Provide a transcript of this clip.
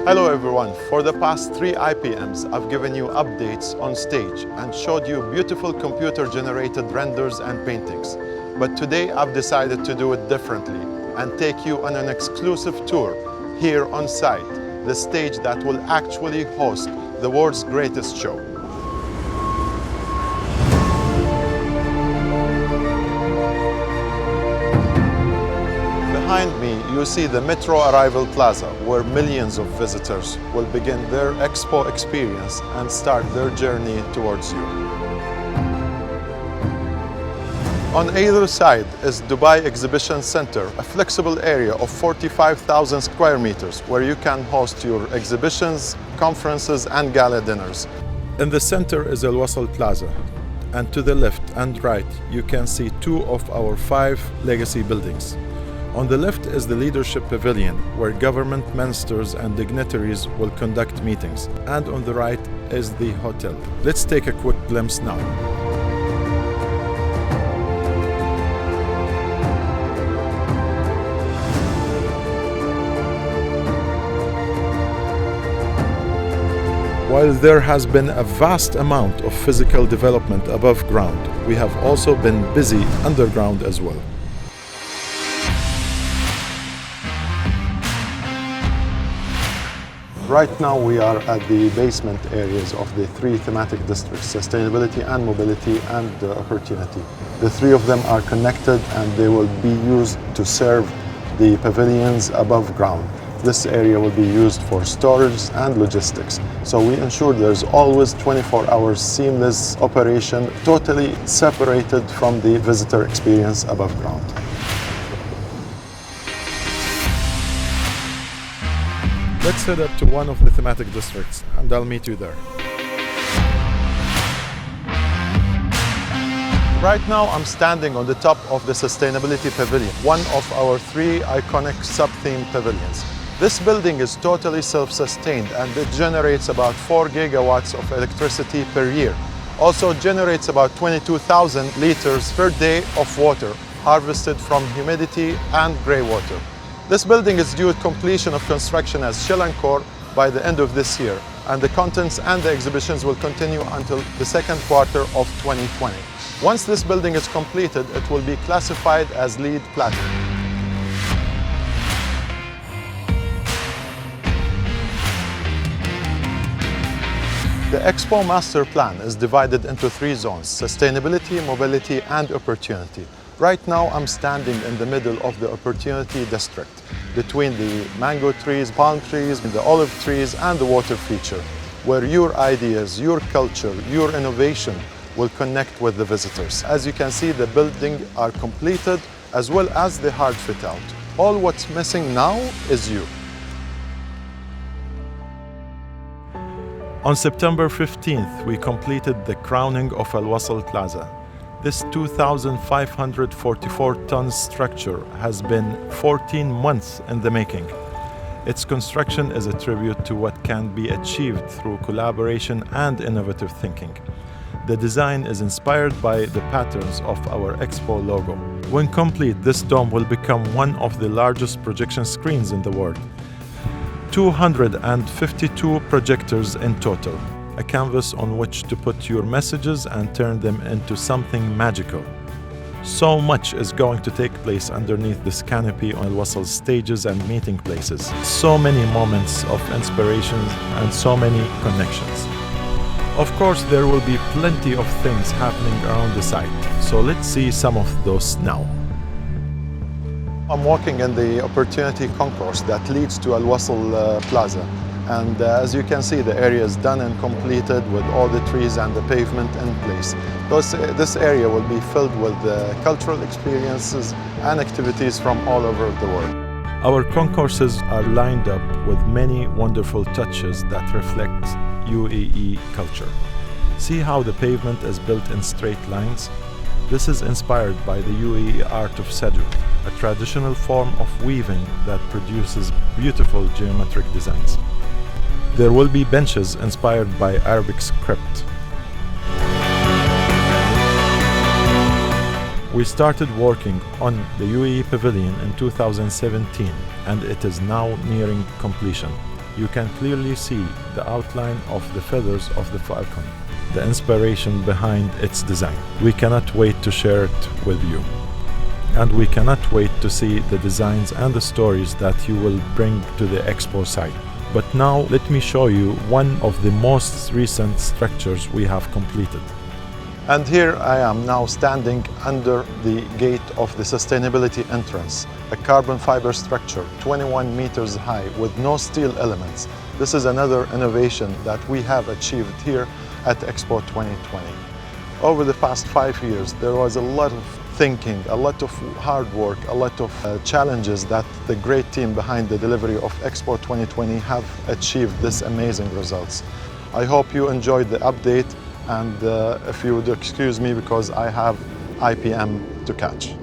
Hello everyone, for the past 3 IPMs I've given you updates on stage and showed you beautiful computer-generated renders and paintings. But today I've decided to do it differently and take you on an exclusive tour here on site, the stage that will actually host the world's greatest show. Behind me, you see the Metro Arrival Plaza, where millions of visitors will begin their Expo experience and start their journey towards you. On either side is Dubai Exhibition Center, a flexible area of 45,000 square meters, where you can host your exhibitions, conferences, and gala dinners. In the center is Al Plaza, and to the left and right, you can see 2 of our 5 legacy buildings. On the left is the Leadership Pavilion, where government ministers and dignitaries will conduct meetings. And on the right is the hotel. Let's take a quick glimpse now. While there has been a vast amount of physical development above ground, we have also been busy underground as well. Right now we are at the basement areas of the 3 thematic districts, sustainability and mobility and opportunity. The 3 of them are connected and they will be used to serve the pavilions above ground. This area will be used for storage and logistics. So we ensure there's always 24 hours seamless operation, totally separated from the visitor experience above ground. Let's head up to one of the thematic districts and I'll meet you there. Right now I'm standing on the top of the Sustainability Pavilion, one of our 3 iconic sub-theme pavilions. This building is totally self-sustained and it generates about 4 gigawatts of electricity per year. Also generates about 22,000 liters per day of water harvested from humidity and grey water. This building is due completion of construction as shell and core by the end of this year, and the contents and the exhibitions will continue until the second quarter of 2020. Once this building is completed, it will be classified as LEED Platinum. The Expo Masterplan is divided into 3 zones: sustainability, mobility, and opportunity. Right now, I'm standing in the middle of the Opportunity District, between the mango trees, palm trees, the olive trees, and the water feature, where your ideas, your culture, your innovation will connect with the visitors. As you can see, the buildings are completed, as well as the hard fit out. All what's missing now is you. On September 15th, we completed the crowning of Al Plaza. This 2,544-ton structure has been 14 months in the making. Its construction is a tribute to what can be achieved through collaboration and innovative thinking. The design is inspired by the patterns of our Expo logo. When complete, this dome will become one of the largest projection screens in the world. 252 projectors in total. A canvas on which to put your messages and turn them into something magical. So much is going to take place underneath this canopy on Al Wasal's stages and meeting places. So many moments of inspiration and so many connections. Of course, there will be plenty of things happening around the site, so let's see some of those now. I'm walking in the Opportunity Concourse that leads to Al Wasl Plaza. And as you can see, the area is done and completed with all the trees and the pavement in place. This area will be filled with cultural experiences and activities from all over the world. Our concourses are lined up with many wonderful touches that reflect UAE culture. See how the pavement is built in straight lines? This is inspired by the UAE art of Sadu, a traditional form of weaving that produces beautiful geometric designs. There will be benches inspired by Arabic script. We started working on the UAE Pavilion in 2017 and it is now nearing completion. You can clearly see the outline of the feathers of the falcon, the inspiration behind its design. We cannot wait to share it with you. And we cannot wait to see the designs and the stories that you will bring to the Expo site. But now let me show you one of the most recent structures we have completed. And here I am now standing under the gate of the sustainability entrance, a carbon fiber structure 21 meters high with no steel elements. This is another innovation that we have achieved here at Expo 2020. Over the past 5 years, there was a lot of thinking, a lot of hard work, a lot of challenges that the great team behind the delivery of Expo 2020 have achieved this amazing results. I hope you enjoyed the update, and if you would excuse me because I have IPM to catch.